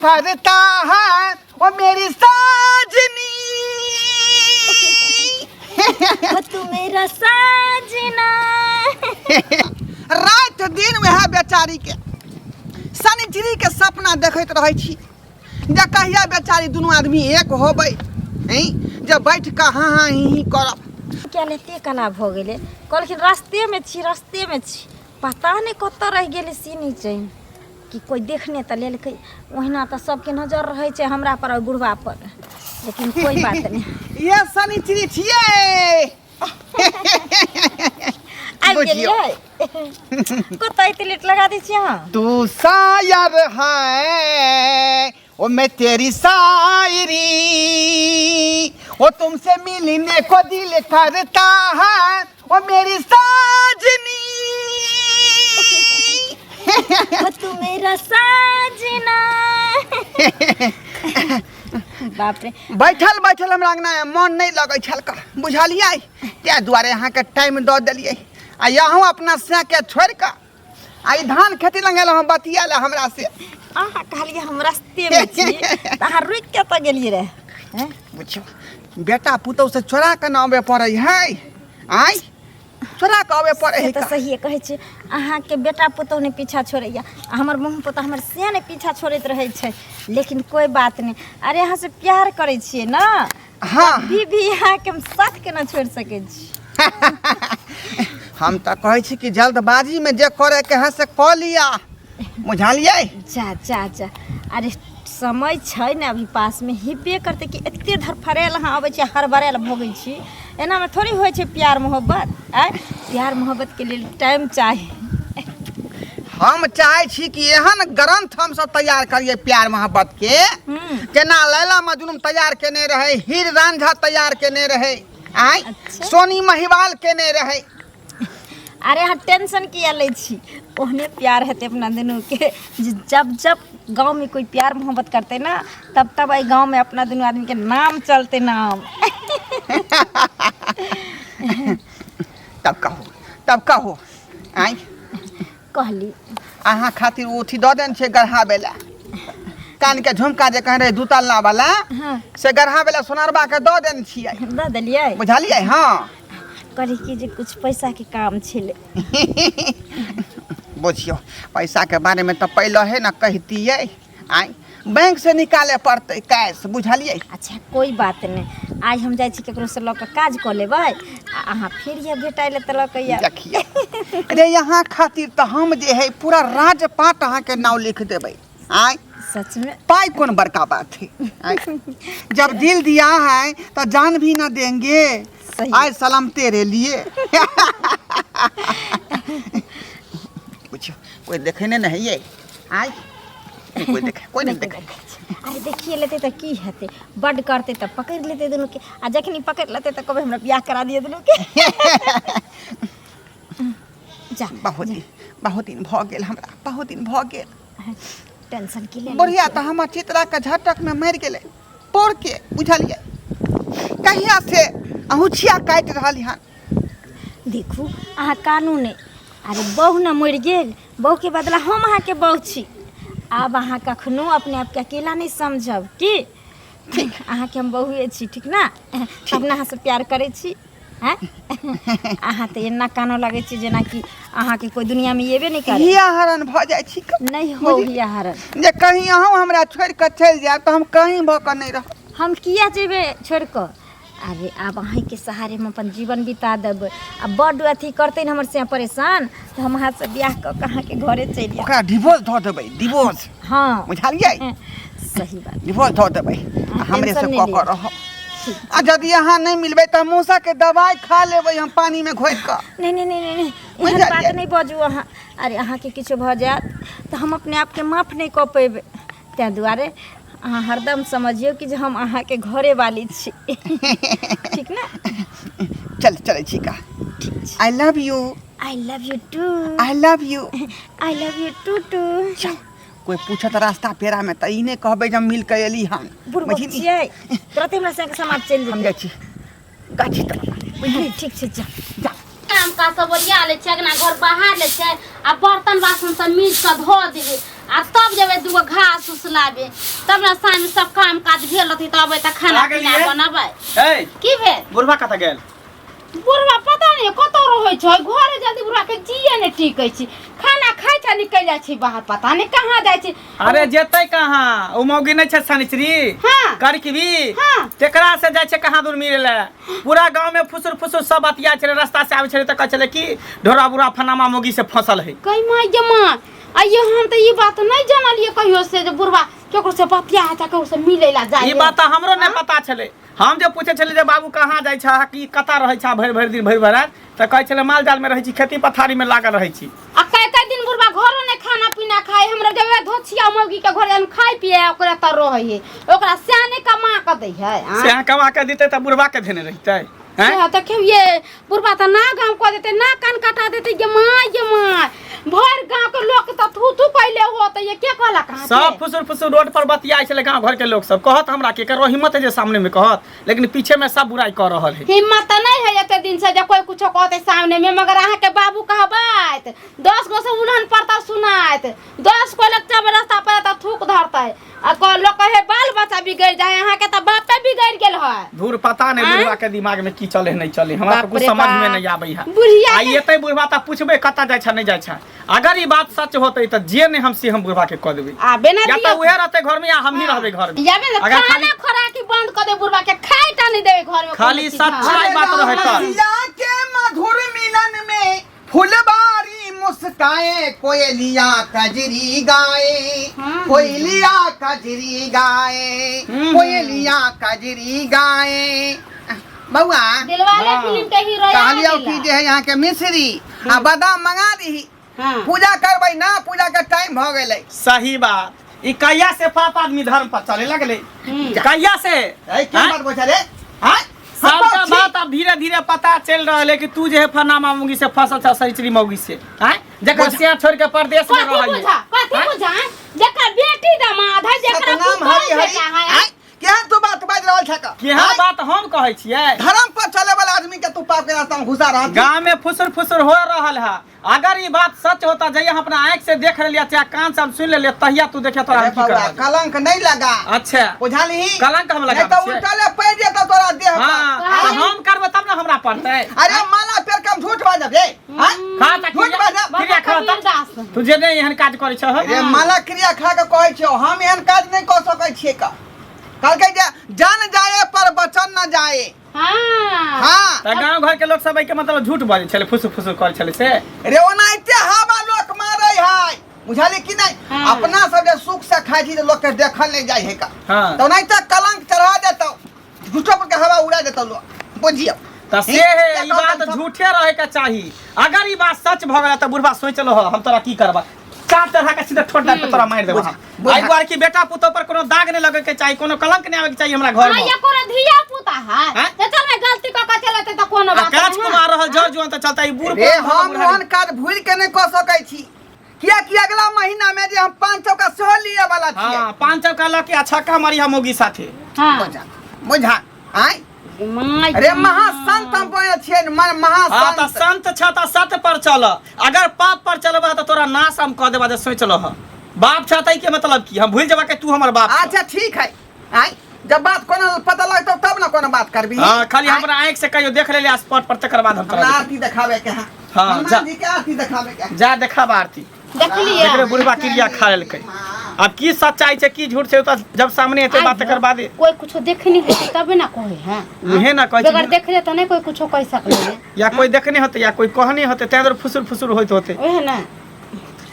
करता है वो मेरी साजनी तू मेरा साजना। रात दिन वह बेचारी के शनिचरी के सपना देखत रहे छी जे कहिया बेचारी दोनों आदमी एक होबै जब बैठ के हाँ ही करब। क्या लेते कना हो गेले कहलखिन रास्ते में छी पता नहीं कत रह गेले सीनी चैन कि कोई देखने तो लेलकै ओहिना तो सबके नजर रहे छे हमरा पर और बुढ़वा पर, लेकिन कोई बात नहीं। ये शनिचरी छियै आबि गेलियै कत इतने लेट लगा दी छी अहाँ। तू शायर है वो मैं तेरी शायरी वो तुमसे मिलने को दिल करता है वो मेरी साजनी तू मेरा साजना। बाप रे बैठल बैठल हमरा अंगना मन नहीं लगे छल का बुझलियै ते दुआरे यहाँ के टाइम दऽ देलियै आ यहाँ अपना से के छोड़ के आई धान खेती लंगेल हम बतियाल हमरा से अहाँ कहलिए हम रास्ते में छी त अहाँ रुक के त गेलिए रे हैं। बुझियो बेटा पुतौ से चोरा के ना आबे पड़ै है आई चोरा के आबे पड़ै है त सही कहै छी अहाँ के बेटा पुतौ ने पीछा छोड़ैया हमर मुंह पुतौ हमर से ने पीछा छोड़ैत रहै छै, लेकिन कोई बात नहीं। अरे अहाँ से प्यार करै छियै ना हाँ भी यहाँ के हम साथ के ना छोड़ सकै छी। हम तो कहै छी कि जल्दबाजी में जे करे के है से क लिया बुझलियै। जा जा जा अरे समय छै ने अभी पास में हिब्बे करते कि एते धरफरेल अहाँ आबै छी हरबरेल भोगै छी एना में थोड़ी होइ छै प्यार मोहब्बत। प्यार मोहब्बत के लिए टाइम चाही। हम चाहे छी कि एहन ग्रंथ हम सब तैयार करिए प्यार मोहब्बत के जेना लैला मजनू तैयार केने रहे हीर रांझा तैयार केने रहे आई अच्छा। सोनी महिवाल केने रहे। अरे हाँ टेंशन किया ले छी ओहने प्यार हेते अपना दोनों के जब जब गांव में कोई प्यार मोहब्बत करते ना तब तब आई गांव में अपना दोनों आदमी के नाम चलते नाम। तब कहो आई कहली अहाँ खातिर उठी दऽ देन छै गढ़ा बेला कान के झुमका जे कह रहे दू तल्ला वाला हाँ से गढ़ा बेला सोनारबा के दऽ देन छियै दऽ देलियै बुझलियै। हाँ करी कि जे कुछ पैसा के काम छले बुझियो पैसा के बारे में तो पहले है ना कहतियै आई बैंक से निकाले पड़ते कैश बुझलियै। अच्छा कोई बात नहीं आज हम जाय छी केकरो से लऽ के काज कऽ लेबै आ अहाँ फिर ये भेटाइले त लऽ के देखिए अरे यहाँ खातिर तो हम जे है पूरा राजपाट अहाँ के नाम लिख देबै आई सच में पाई कौन बड़का बात है जब दिल दिया है तो जान भी ना देंगे आए सलाम तेरे लिए। पूछो कोई देखने नहीं है आई कोई नहीं देखे। अरे देखिए लेते तो की हेते बड करते तो पकड़ लेते दोनों के आ जखनी पकड़ लेते तो कभी हमरा ब्याह करा दिए दोनों के। जा बहुत दिन भ गेल हमरा बहुत दिन भ गेल टेंशन की ले बढ़िया तो हमर चित्रा के झटक में मर गेले पोड़ के बुझलिए कहिया से अहुछिया काट रहल हन। देखू अहाँ कानून अरे बहू न मर गेल बहू के बदला हम अहाँ के बहू छी अब अहाँ कखनो अपने आप के अकेला नहीं समझब की ठीक अहाँ के हम बहुए छी ठीक ना अपना अहाँ से प्यार करे छी हैं अहाँ तो एना कानो लगे छी जेना कि अहाँ के कोई दुनिया में येबे नहीं करे हिया हरण भ जाय छी नहीं हो हिया हरण जे कहीं अहूँ हमरा छोड़ के चल जाए तो हम कहीं भ के नहीं रह हम किया जेबे छोड़ कर। अरे अब अहीं के सहारे में अपन जीवन बिता देब आ बड अथी करते हमर से परेशान तो हम अहाँ से ब्याह क के अहाँ के घरे चलि ओकरा डिवोर्स ध देबै डिवोर्स। हाँ बुझलियै सही बात डिवोर्स ध देबै हमरे से टेंशन क के रह आ यदि अहाँ नहीं मिलबै त मूसा के दवाई खा लेबै हम पानी में घोर के। नहीं एहन बात नहीं बाजू अहाँ। अरे अहाँ के किछो भ जात तो हम अपने आप के माफ नहीं क पेबै तै दुआरे अहाँ हरदम समझियो कि जे हम अहाँ के घरे वाली छी ठीक ना। चल चले छी का I love you too I love you too. कोई पूछत रास्ता पेरा में त ई नहीं कहबै जब मिल के एली हम बुझिए तुरंत हमरा संग समाज चल हम जाइ छी गाछी त ठीक छै जा जा काम का सब ओरिया ले छै अगना घर बाहर ले छै आ बर्तन बासन सब मीज के धो देबे आ तब जेबे दूगो घास उस लाबे तब ना साँझ सब काम काज भेल रहती तब त खाना पीना बनाबे। ए की भेल बुढ़वा कत गेल? बुढ़वा पता नहीं कत रहै छै घरे जल्दी बुढ़वा के जिए ने टिकै छी खाना खाइ छ निकल जाइ छी बाहर पता नहीं कहाँ जाइ छी। अरे जेतै कहाँ उ मौगी नहीं छै सनिचरी हाँ। करकबी हाँ। तेकरा से जाइ छै कहाँ दूर मिले ले पूरा गांव में फुसुर फुसुर सब बतिया छले रास्ता से आबै छले त कहै छले कि ढोरा बुढ़ा फनामा मौगी से फंसल है। कई माय जमा आइयो हम त ई बात नहीं जानलिए कहियो से जे बुढ़वा केकरो से बतिया है केकरो से मिले ला जाय। ई बात हमरो नहीं पता छले। हम जे पूछे छले जे बाबू कहाँ जाइ छ कि कता रहै छ भरि भरि दिन भरि भरि रात त कहै छले माल जाल में रहै छी खेती पथारी में लागल रहै छी। आ कई दिन बुढ़वा घरो ने खाना पीना खाए हमरा जब धोछिया मौगी के घरे हम खाई पिए ओकरा त रहै है ओकरा सियाने कमा के दै है। से कमा के देते त बुढ़वा के धेने रहतै हैं त के ये बुढ़वा त ना गांव को देते ना कान कटा देते ये माय भर गांव के लोग त थू थू कइले हो त ये के कहला कहां सब फुसुर फुसुर रोड पर बतियाई छले गांव घर के लोग सब कहत हमरा के करो हिम्मत है जे सामने में कहत लेकिन पीछे में सब बुराई कर रहल है। हिम्मत नहीं है एते दिन से जे कोई कुछ कहते सामने में मगर अहाँ के बाबू कहबात 10 गो से उन्हन पड़ता सुनात 10 को लच्चा रास्ता पर त थूक धरता है आ को लोग कहे बाल बच्चा बिगड़ जाए अहाँ के त बापे बिगड़ गेल है। दूर पता नहीं बुढ़वा के दिमाग में की चले नहीं चले हमरा तो कुछ समझ में नहीं आबै है। बुढ़िया आ एते बुढ़वा त पूछबे कता जाय छ नहीं जाय छ अगर ई बात सच होतै त जे ने हम से हम बुढ़वा के कह देबै आ बिना या त उहे रहते घर में या हम ही रहबे घर में। याबे न अगर खाना खोराकी बंद कर दे बुढ़वा के खाए टा नहीं देवे घर में खाली सच्चाई बात रहे त रसिया के मधुर मिलन में फुलबारी मुस्काए कोयलिया कजरी गाए कोयलिया कजरी गाए कोयलिया कजरी गाए। बउआ दिलवाले फिल्म के हीरो कहलियो कि जे है यहाँ के मिश्री आ बादाम मंगा दी पूजा करबै ना पूजा के टाइम भ गेलै। सही बात ई कहिया से पाप आदमी धर्म पर चले लगले कहिया से ए क्या बात बोल रे हां सबका बात अब धीरे धीरे पता चल रहा है कि तू जे है फनामा मौगी से फसल छ सरिचरी मौगी से हैं जकर से छोड़ के परदेश में रह है कथि बुझा जकर बेटी दामाद है जकर नाम हरी हरी केहन तू बात बाज रहल छ का केहन बात हम कहै छियै धर्म पर चले वाला आदमी के तू पाप के रास्ता में घुसा रहा गांव में फुसुर फुसुर हो रहल है। अगर ये बात सच होता जइया अपना आंख से देख लिया चाहे कान से हम सुन ले तहिया तू देखे तोरा की कर कलंक नहीं लगा। अच्छा बुझाली कलंक हम लगा तो उल्टाले पड़ जेता तोरा देह पर हां हम करबे तब ना हमरा पड़तै। अरे माला पेड़ कम झूठ बाजब रे हां खा त झूठ बाजब क्रिया खाता तू जे नहीं एहन काज करै छ अरे माला क्रिया खा के कहै छौ हम एहन काज नहीं क सकै छियै का कहलकै जे जान जाए पर वचन न जाए। हां त गांव घर के लोग सब के मतलब झूठ बाजै छले फुसुर फुसुर करै छले से रे ओनाइते हवा लोक मारै है बुझाली कि नहीं अपना सब जे सुख से खाइ छी लोग के देखल नहीं जाय है का तो ओनाइते कलंक चढ़ा देतौ झूठो पर के हवा उड़ा देतौ लोग बुझियो त से है ई बात झूठे रहे के चाही। अगर ई बात सच भ गेला त बुढ़वा सोच लो हम तोरा की करबा काट चढ़ा के सीधा ठोट पे तोरा मार देबो आई बार की बेटा पुतो पर कोनो दाग नहीं लगे के चाहिए कोनो कलंक नहीं आवे के चाहिए हमरा घर में। या कोनो धिया पुता है त चल मैं गलती क के चलते त कोनो बात काज कुमार रहल जर जुआन त चलता ई बूढ़ रे हम ओहन काज भूल के नहीं क सकै छी किया कि अगला महीना में जे हम 500 का सेहो लिए वाला छी। हां 500 का लके अच्छा का मारी हम मोगी साथे हां बुझा आई अरे महासंत हम बोले छिए महासंत। हां त संत छ त सत पर चल अगर पाप पर चलबा त तोरा नाश हम क देबा जे सोच लो बाप छतै के मतलब की हम भूल जेबा के तू हमर बाप। अच्छा ठीक है आई जब बात कोनो पता लगतो तब ना कोनो बात करबी। हां खाली हमरा आंख से कहियो देख लेले स्पॉट पर तकर बाद हम हमरा आरती दिखावे के है। हां जा जी के आरती दिखावे के जा देखाब आरती देख लिया एकरे बुढ़वा क्रिया खा लेलकै। अब की सच्चाई छै की झूठ छै त जब सामने एते बात कर बाद कोई कुछ देखनी है तब ना कहे हैं उहे ना कह अगर देख ले त नहीं कोई कुछ कह सकले या कोई देखने होते या कोई कहने होते तेदर फुसुर फुसुर होइत होते ओहे ना।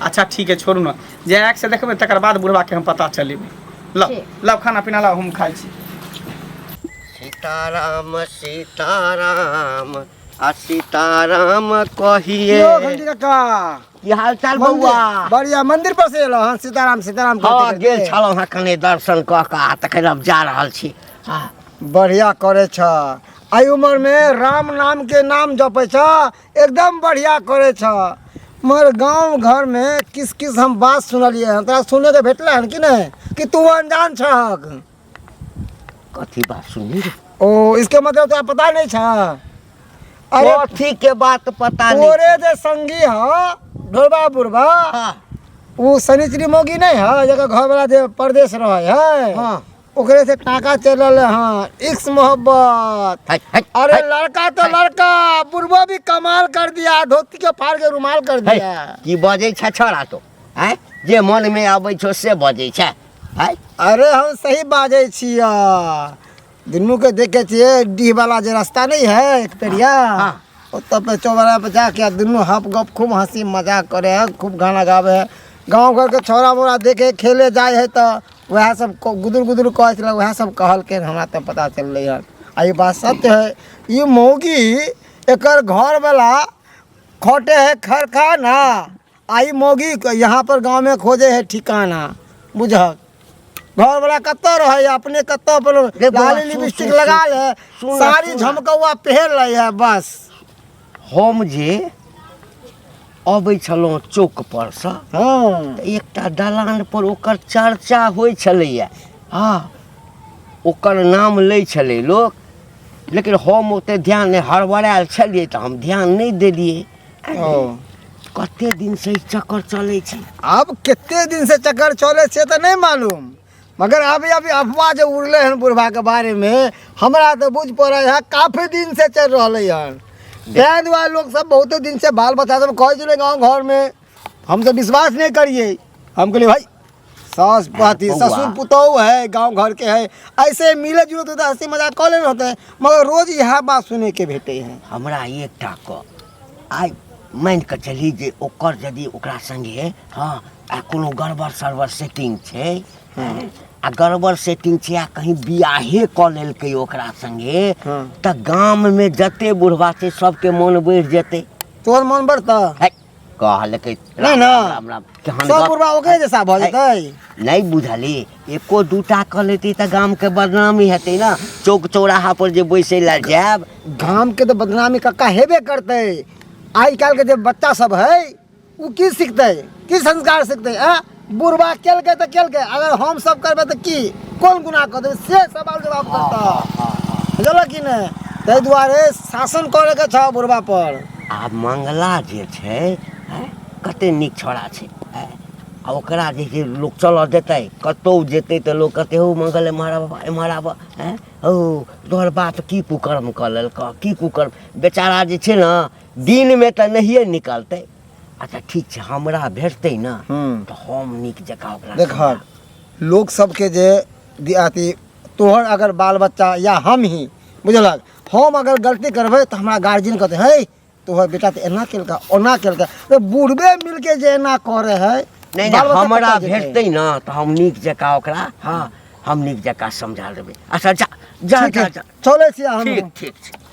अच्छा ठीक है छोड़ू ना जे आंख से देखबे तकर बाद बुढ़वा के हम पता चलेबे। लो लो खाना पीना ला हम खाइ छी। सीताराम सीताराम आ सीताराम कहिए घंटी काका की हाल चाल बउआ बढ़िया मंदिर पर से एलो हां सीताराम सीताराम हां गेल छलौ हां कने दर्शन क के आ तखन अब जा रहल छी। हां बढ़िया करे छ आई उम्र में राम नाम के नाम जपे छ एकदम बढ़िया करे छ। मगर गांव घर में किस किस हम बात सुनलिए हम तोरा सुने के भेटले हन कि नहीं कि तू अनजान छक कथी बात सुनी ओ इसके मतलब तो पता नहीं छ। कथी के बात पता नहीं ओरे जे संगी ह ढोलबा बुढ़बा वो शनिचरी मोगी नहीं है जगह घर वाला जे परदेश रहे है हाँ ओकरे से टाका चलल है हाँ इश्क मोहब्बत। अरे लड़का तो लड़का बुढ़बो भी कमाल कर दिया धोती के फाड़ के रुमाल कर दिया। की बजे छ छोड़ा तो हैं जे मन में आबै छो से बजे छ है। अरे हम सही बाजे छिया दुनू के देखे छिए डी वाला जे रास्ता नहीं है एक पेरिया ओतऽ पे चौबरा पे जाके दुनू हप गप खूब हंसी मजाक करे है खूब गाना गावे है। गाँव घर के छोरा मोरा देखे खेले जाए है तो वह सब गुदुर गुदुर कहे छल वह सब कहल के हमरा तो पता चल रही है। आ ये बात सत्य है ये मौगी एकर घर वाला खोटे है खरखाना आई मौगी यहाँ पर गांव में खोजे है ठिकाना बुझक घर वाला कत्तो रहे अपने कत्तो पर लाली लिपस्टिक लगा ले सारी झमकौआ पहन ले है बस। हम जे अबै छलहुँ चौक पर से हाँ एकटा दलान पर ओकर चर्चा होइ छलैया हाँ ओकर नाम लै छलै लोक लेकिन हम ओते ध्यान नहीं हड़बड़ायल छलियै तऽ हम ध्यान नहीं देलियै। कते दिन से ई चक्कर चलै छै अब कितने दिन से चक्कर चले से तो नहीं मालूम मगर अभी अभी अफवाह जो उड़ले हैं बुढ़वा के बारे में हमरा तो बुझ पड़े है काफी दिन से चल रहा है। तैं दुआरे लोग सब बहुत दिन से बाल बच्चा सब कहे चले गाँव घर में हम तो विश्वास नहीं करिए हम कहलिए भाई सास पति ससुर पुतौह है गांव घर के है ऐसे मिले जुले तो हंसी मजाक कऽ लेने होते हैं मगर रोज यह बात सुने के भेटे हैं। हमरा एकटा क आइ मान के चली जे ओकर यदि ओकरा संगे हाँ आ कोनो गड़बड़ सरबर सेटिंग छै आ गड़बड़ सेटिंग छै आ कहीं बियाहे कऽ लेलकै ओकरा संगे तऽ गाम में जते बुढ़वा छै सबके मन बढ़ि जेतै। तोहर मन बढ़ता कहलकै नहीं ना राम राम केहन सब बुढ़वा ओकरे जैसा भऽ जेतै नहीं बुझली एको दूटा कऽ लेतै तऽ गाम के बदनामी हेतै ना चौक चौराहा पर जे बैसै लए जायब गांव के तो बदनामी कक्का हेबे करते। आई काल के जो बच्चा सब है वो की सीखते की संस्कार सीखते बुढ़वा केलके तो केलके अगर हम सब करबे तो की कौन गुनाह कर देबै से सवाल जवाब करता बुझल कि नहीं। ताहि दुआरे शासन करे के छ बुढ़वा पर। आ मंगला जे छै कते नीक छोड़ा छै आ ओकरा जे छै लोक चलऽ देतै कतहु जेतै तऽ लोक कहतै हौ मंगल एम्हर आबऽ एम्हर आबऽ हौ तोहर बाप की कुकर्म कऽ लेलकऽ की कुकर्म बेचारा जे छै ने दिनमे तऽ नहिए निकलतै। अच्छा ठीक छै हमरा भेटतै ने तऽ हम नीक जकाँ ओकरा देख लोग सबके जे अथी तोहर अगर बाल बच्चा या हम ही बुझलक हम अगर गलती करबै तऽ हमरा गार्जियन कहते है तोहर बेटा तो एना केलका ओना केलका तो बुढ़बे मिलके जे एना करे है नहीं हमरा भेटतै न तऽ हम नीक जकाँ ओकरा हाँ हम नीक जकाँ समझा देबै। अच्छा जा जा जा चले छी हम ठीक ठीक छै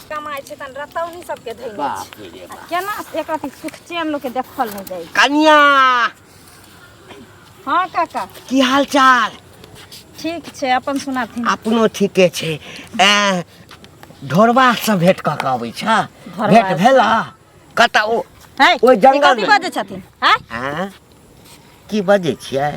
कमाइ छै तन रतौनी सबके धैले छै केना एक रति सुख चैन लोग के देखल नहीं जाइ। कनिया हाँ काका की हाल चाल ठीक छै अपन सुनाथिन अपनो ठीके छै ढोरबा से भेट कऽ के अबै छ भेट भेला कतऽ ओ ओइ जंगल में बजै छथिन हैं की बजै छियै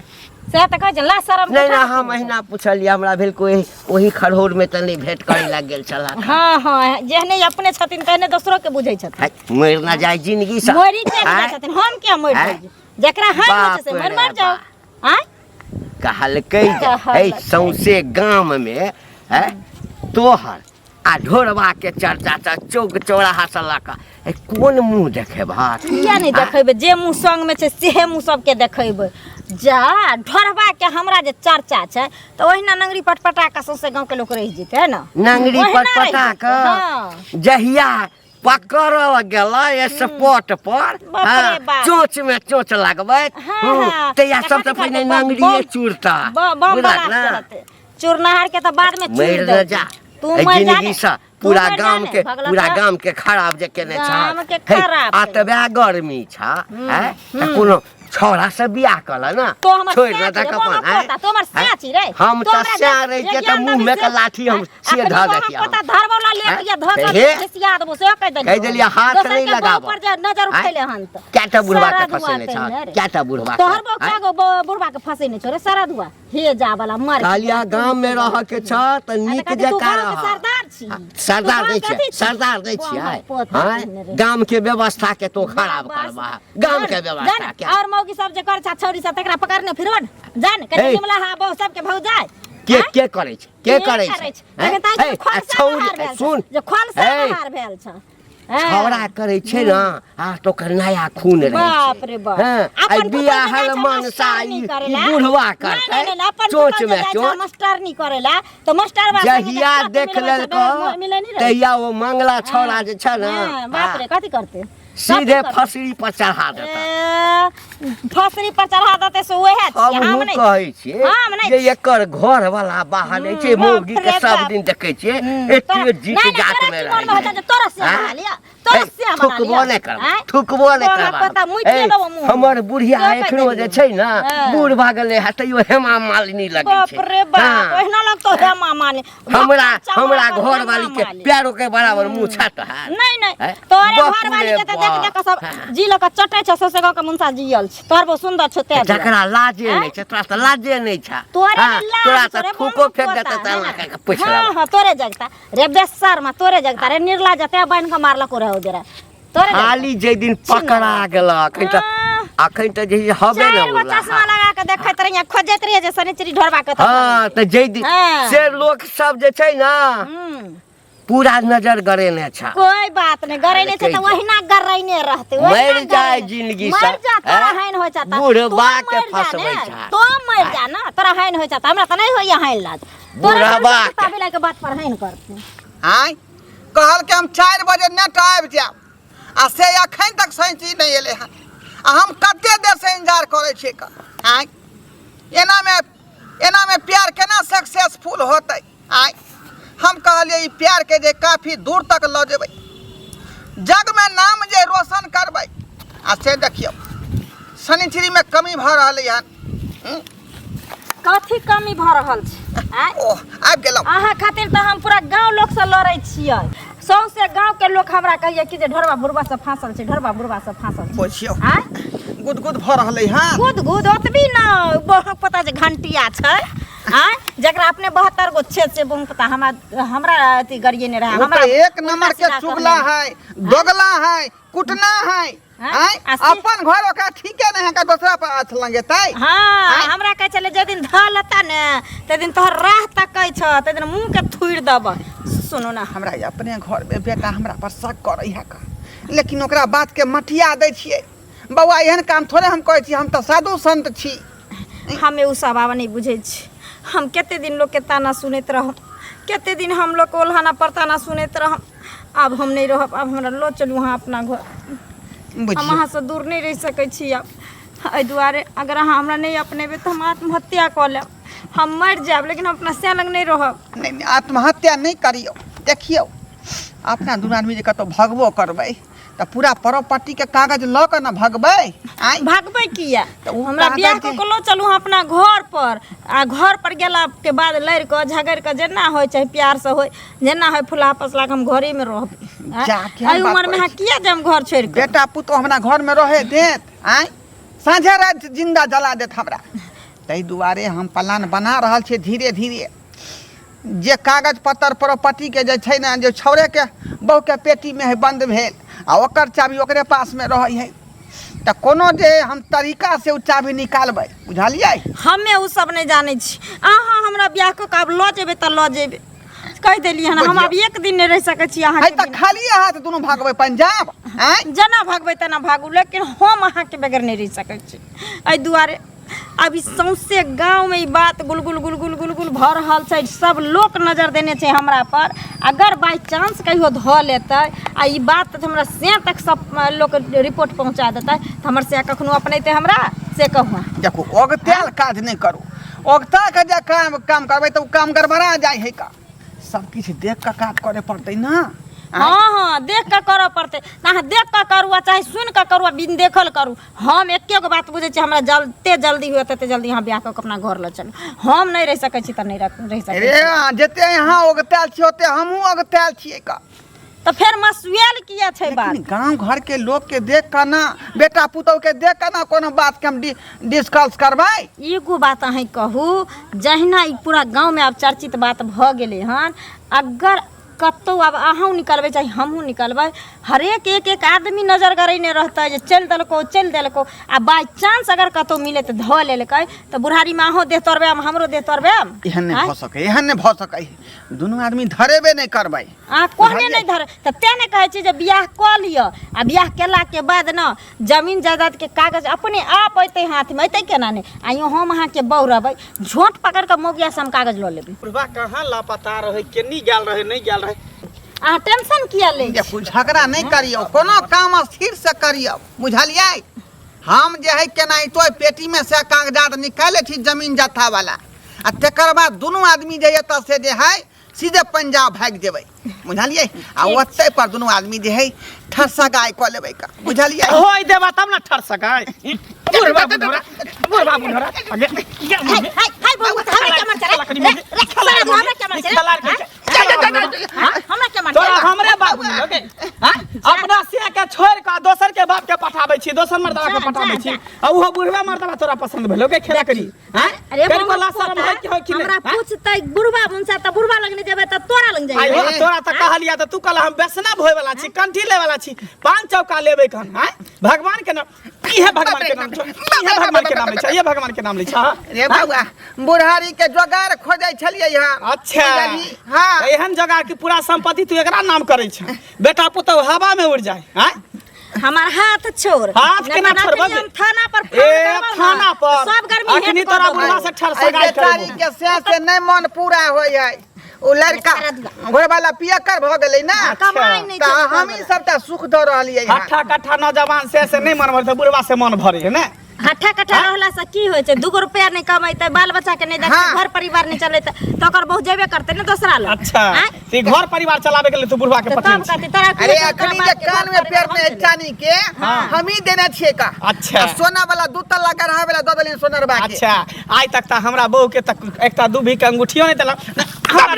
से तऽ कहै छै ला शरम नहीं ना हम अहिना पूछलिए हमरा भेल कोई ओही खरहोर में तनी भेट करे लग गेल छला। हाँ हाँ जेहने अपने छथिन तहने दोसरो के बुझै छथिन मरि ना जाय जिंदगी से मरि नहि छथिन हम क्या मरि जाय जकरा हाथ होइ छै से मर जाओ हैं कहलकै है सौंसे गाम में है तोहर आ ढोरबा के चर्चा त चौक चौराहा से लक कोन मुंह देखेबा किया नहीं देखेबे जे मुंह संग में छै सेहे मुंह सबके देखेबे जा ढोरबा के हमरा जे चर्चा छै त ओहिना नंगरी पटपटा के सौंसे गांव के लोग रहि जेतै है ना नंगरी पटपटा के जहिया पकड़ गेला स्पॉट पर चोच में चोच लगबै तैया सबसे पहले नंगरी चूरता चूरनहार के त बाद में चूर दे जा जिंदगी से पूरा गाम के खराब जे केने छ अतबे गर्मी छ कोनो छोरा से बियाह कला ना छोड़ ना तक अपन तोमर साची रे हम त सारे के त मुंह में के लाठी हम से ध देखिया पता धरबौला ले के धक खिसिया देबो से कह देलिया हाथ नहीं लगाबो ऊपर जे नजर उठैले हन त केटा बुढ़वा के फसेने छ केटा बुढ़वा तोहर बो कागो बुढ़वा के फसेने छ रे सरदुआ हे जा वाला मर कालिया गांव में रह के छ त नीक जका रह सरदार छी सरदार तो दै कथी छियै छी? सरदार दै वो छियै हमर पोता हाँ? केने रहे। गाम के व्यवस्था के तो खराब बस। करबा गाम के व्यवस्था जान, क्या और मौगी सब जे कर छा छौरी सब तकरा पकड़ने फिरवन जान कते हे। निमला हा बहु सब के भौ जाय के करे छै के करे छै लेकिन ताई हे, के खोल आ से छौरी बाहर भेल सुन जे खोल से हे। बाहर भेल छ छौड़ा करे छै ना आ तो ओकर नया खून रहे बाप रे बाप आई बियाह मनसाई बुढ़वा करतै चोच में चोच मास्टरनी करेला तो मास्टर बा जहिया देख लेलको तहिया वो मंगला छौड़ा जे छै ना बाप रे कथी करते सीधे फसरी पर चढ़ा देता फसरी पर चढ़ा देते से ओहे छी हम हम हूँ नहीं कहै छियै हम नहीं जे एकर घर वाला बाहर नहीं छै मौगी के बाप रे सब बाप। दिन देखे छियै एते जीत जात में रहे तोरा से बना लिया तोरा से बना थुकबो लिया नहीं करबा थुकबो नहीं तोरा पता मुइठे देबो करबा मुँह हमर बुढ़िया तो एखनो कहि जे दियौ। छै ना हाँ। बूढ़ भा गेलै है तैयो हेमा मालिनी लगे बाप छै रे बाप हाँ। ओहिना लग तो है मामा ने हमरा घर वाली के पैरों के बराबर मुंह छट है नहीं नहीं हैं? तोरे बाप घर वाली रे के त देख बाप। देख सब जी लक चटे छ ससे गांव के मुंसा जियल छ तोर बहुत सुंदर छ ते जकरा लाजे नहीं छै तोरा त लाजे नहीं छै तोरे हाँ, में लाज तोरा तोरे त थूको फेंक देता त के पूछ हां हां तोरे जगता रे बेसर में तोरे जगता रे निर्ला जते बन के मारलक रहो देरा तोरे खाली जे दिन पकड़ा गेलक अखन त जे हबे चार न गो चश्मा लगा के देखैत रहिए खोजैत रहिए जे सनिचरी ढोरबा के हाँ त जे दिन हाँ। से लोग सब जे छै ना पूरा नजर गरेने छ कोई बात नहीं गरैने से तो वहिना गरैने रहते वहिना मर जाए गरैने। जिंदगी मर से, जा तोरा हैं? हैन हो जाता बूढ़बा तू के मर जा फंसबै ने, छै। तो मर जा ना तोरा हैन हो जाता हमरा त नहीं होइया हैन लाज बूढ़बा के। तोरा के बात पर हैन करते आय कहल के हम 4 बजे नेट आबि जाब आ से अखन तक सैंची नहीं एले हन आ हम कते देर से इंतजार करे छियै का आय एना में प्यार केना सक्सेसफुल होतै आय हम कहलिए ई प्यार के जे काफी दूर तक ल जेबै जग में नाम जे रोशन करबै आ से देखियो शनिचरी में कमी भ रहलै हन कथी कमी भ रहल छै आय ओह आबि गेलौ अहाँ खातिर त हम पूरा गांव लोग से लड़ै छियै सौंसे गांव के लोग हमरा कहिए कि जे ढोरबा बुढ़बा से फांसल छै ढोरबा बुढ़बा से फांसल छै बुझियो आय गुदगुद भ रहलै हन गुद गुद ओतबी न बहुत पता जे घंटिया छै आय जकरा अपने 72 गो छेद से बहुत पता हमरा अथी गरिए ने रहे वो हमरा तो एक नंबर के चुगला है दोगला है कुटना है हाँ? आय अपन घर ओकरा ठीके नहीं है का दूसरा पर हाथ लंगेतै हाँ हमरा कहे चले जे दिन ध लेता ने ते दिन तोहर राह तकै छ ते दिन मुंह के थुड़ दब सुनो ना हमरा अपने घर में बेटा हमरा पर शक करे है का लेकिन ओकरा बात के मटिया दै छियै बौआ एहन काम थोड़े हम कहै छी हम तो साधु संत छी हमें उ सब आवा नहीं बुझे छी हम केते दिन लोग के ताना सुनैत रहम केते दिन हम लोग को ओल्हाना पर ताना सुनैत रहम अब हम नहीं रहब अब हमरा लो चलू वहाँ अपना घर हम बुझियो वहाँ से दूर नहीं रह सकै छी अब एहि दुआरे अगर अहाँ हमरा नहीं अपनेबे तो हम आत्महत्या कऽ लेब हम मर जाब लेकिन हम अपना से लग नहीं रहब नहीं नहीं, आत्महत्या नहीं करियो देखियो अपना दू आदमी जे कतौ भगबो करबै तो पूरा प्रॉपर्टी के कागज ल के न भगबै आय भागबै किया तऽ उ हमरा कागज बियाह जे- कऽ लो चलू अपना घर पर आ घर पर गेला के बाद लड़ कऽ झगड़ कऽ जेना होय चाहे प्यार से होय जेना होय फुला फसला के हम घरे में रहबै जाके एहि बात उम्र में करै अहाँ किया जे हम घर छोड़ के बेटा पुतो हमरा घर में रहे देत आय साँझे रात जिंदा जला देत हमरा ताहि दुआरे हम प्लान बना रहल छियै धीरे धीरे जे कागज पत्तर प्रॉपर्टी के जे छै ने जे छौरे के बहू के पेटी में है बंद भेल आ ओकर चाबी ओकरे पास में रहै है तऽ कोनो जे हम तरीका से उ चाबी निकालबै बुझलियै हमे उ सब नहीं जाने छी अहाँ हमरा बियाह कऽ के आब लऽ जेबै तऽ लऽ जेबै कह देलियै हन हम आब एक दिन नहीं रह सकै छी अहाँ है तऽ खाली हाथ दुनू भागबै पंजाब आय जेना भागबै तेना भागू लेकिन हम अहाँके बगैर नहीं रह सकै छी एहि दुआरे अभी सौंसे गांव में ई बात गुलगुल गुलगुल गुलगुल भऽ रहल छै सब लोग नजर देने छै हमरा पर अगर बाई चांस कहियो धऽ लेतै आ ई बात हमरा से तक सब लोग रिपोर्ट पहुंचा देतै तऽ हमर से कखनो अपनैते हमरा से कहू देखो ओगताल काज नहीं करू ओगता के जे काम करबै तऽ उ काम गड़बड़ा जाइ है का सब किछ देख के काज करे पड़तै ना हाँ हाँ देख के करऽ पड़तै अहाँ देख के करू आ चाहे सुन के करू आ बिन देखल करू हम एके गो बात बुझै छी हमरा जल्दी जल्दी हुए तते जल्दी यहाँ ब्याह कऽ के अपना घर लऽ चलू हम नहीं रह सकै छी तऽ नहीं रह सकै रे जते यहाँ ओगताल छी ओते हमहूँ ओगताल छियै का तऽ फेर मसुएल किया छै बात लेकिन गांव घर के लोग के देख के ना बेटा पुतौह के देख के ना कोनो बात के हम डिस्कस करबै एगो बात अहीं कहू जहिना ई पूरा गांव में आब चर्चित बात भऽ गेलै हन अगर कतो अब अहूँ निकलबै चाहे हमहूँ निकलबै हरेक एक आदमी नजर करैने रहतै जे चलि देलको आ बाय चांस अगर कतौ मिले तऽ धऽ लेलकै तऽ बुढ़ारी में अहूँ देह तोड़बै हमरो देह तोड़बै एहन नहीं भऽ सकै दुनू आदमी धरेबे नहीं करबै कोहने नहीं धरे तऽ तें ने कहै छी जे बियाह कऽ लिअ आ बियाह केला के बाद न जमीन जायदाद के कागज अपने आप अयतै हाथ में अयतै केना नहीं आइयो हम अहाँ के बहू रहबै झोंट पकड़ के मोगिया से हम कागज लऽ लेबै बुढ़वा कहाँ लापता रहे केनी गेल रहे नहीं गेल रहे अहाँ टेंशन किया लै देखू झगड़ा नहीं करियो कोनो काम स्थिर से करियो बुझलियै हम जे है केनाहितो पेटी में से कागजात निकाले छी जमीन जत्था वाला आ तकर बाद दुनू आदमी जे एतऽ से जे है सीधे पंजाब भाग जेबै बुझलियै आ ओतै पर दुनू आदमी जे है ठरसगाय कऽ लेबै का बुझलियै होय देबा तब ना ठरसगाय बुढ़वा बुढ़वा हाय बाबू हमरा के मार तोरा हमरे बाबू लगे अपना से के छोड़ के दोसर के बाप के पठाबै छी दोसर मर्दवा के पठाबै छी आ ओहो बुढ़वा मर्दवा तोरा पसंद भेलो के खेला करी हैं अरे बोला शर्म है कि हो कि हमरा पूछतै बुढ़वा मुंसा त बुढ़वा लग जेबै त तोरा लग जाइए आई तोरा त कहलिया त तू कहला हम वैष्णव होय वाला छी कंठी ले वाला छी पांच चौका लेबै कन हैं भगवान के नाम ई है भगवान के नाम ये भगवान के नाम ले छ ये भगवान के नाम ले छ रे बाबा बुढ़ारी के जोगार खोजै छलियै यहाँ अच्छा हां एहन जगह की पूरा संपत्ति तू एकरा नाम करे छ बेटा पुतौ हवा में उड़ जाए हैं हमार हाथ छोड़ हाथ के ना छोड़बे थाना पर थाना पर सब गर्मी अखनी तोरा बुढ़वा से ठरसगाय बेचारी के से नहीं मन पूरा होय है ओ लड़का घर वाला पियकर भ गेलै ना कमाई नहीं त हम ही सबटा सुख द रहलियै हट्ठा कट्ठा नौजवान से नहीं मन भरते बुढ़वा से मन भरे है ना हट्ठा कट्ठा रहला से की होय छै 2 रुपया नहीं कमाइते बाल बच्चा के नहीं देखते घर परिवार नहीं चलेते तो ओकर बहु जेबे करते ना दूसरा लोग अच्छा ते घर परिवार चलावे के लिए तू बुढ़वा के पता तब कहते तोरा अरे अखनी के कान में पैर में चानी के हम ही देने छिए का अच्छा सोना वाला 2 तल्ला गढ़ा वाला द देली सोनरबा के अच्छा आज तक त हमरा बहू के तक एकटा दूभी के अंगूठियो नहीं देला हमरा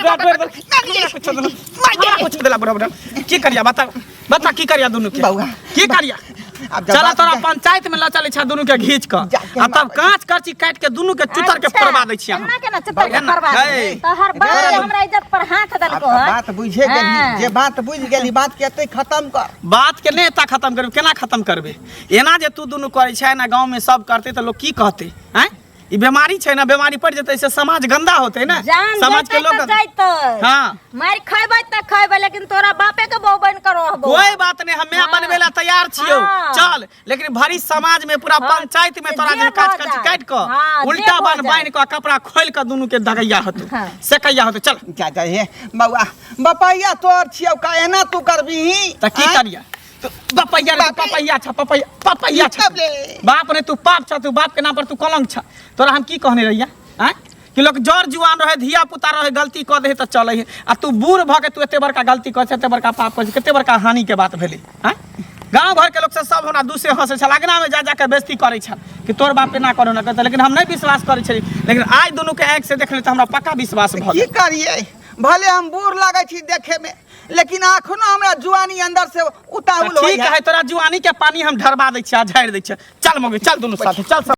कुछ देला बुढ़वा की करिया बता की करिया दोनों के की करिया चला तोरा पंचायत में ल चले छ दोनों के घींच क आ तब कांच करची काट के दोनों के चुतर के फरवा दै छी हमरा के ना चुतर के फरवा तो हर बात हमरा इज्जत पर हाथ देलको है बात बुझे गेली जे बात बुझ गेली बात के एते खत्म कर बात के नेता खत्म करबे केना खत्म करबे एना जे तू दोनों करे छै ना गांव में सब करते त लोग की कहते हैं ई बीमारी छै ना बीमारी पड़ जते से समाज गंदा होते ना समाज के लोग हां मार खैबै त खैबै लेकिन तोरा बापे के बहु बन करो कोई बात नहीं हमें बनबे ला तैयार छियो चल लेकिन भरी समाज में पूरा पंचायत में तोरा जे काट क उल्टा बांध क कपड़ा खोल क दोनों के दगैया हतो से कहिया हतो चल जा हे बउआ बपैया तोर छियौ का एना तू करबीही त की करिया पपैया छ बाप ने तू पाप छ तू बाप के नाम पर तू कलंक छ तोरा हम की कहने रहिया हैं कि लोग जर जुआन रहे धिया पुता रहे गलती क दे त चले है आ तू बूढ़ भ के तू एते बड़का गलती क एते बड़का पाप क केते बड़का हानि के बात भेले हैं गांव घर के लोग से सब हमरा दूसरे हंसे छ लगना में जा के बेइज्जती करे छ कि तोर बाप पे ना करो ना कहते लेकिन हम नहीं विश्वास करे छी लेकिन आज दोनों के आंख से देखले त हमरा पक्का विश्वास भ की करिए भले हम बूढ़ लागे छी देखे में लेकिन अखनो हमरा जुआनी अंदर से उताउल होय ठीक है तोरा जुआनी के पानी हम ढरबा दै छी आ झाड़ दै छी चल मगे चल दोनों साथ चल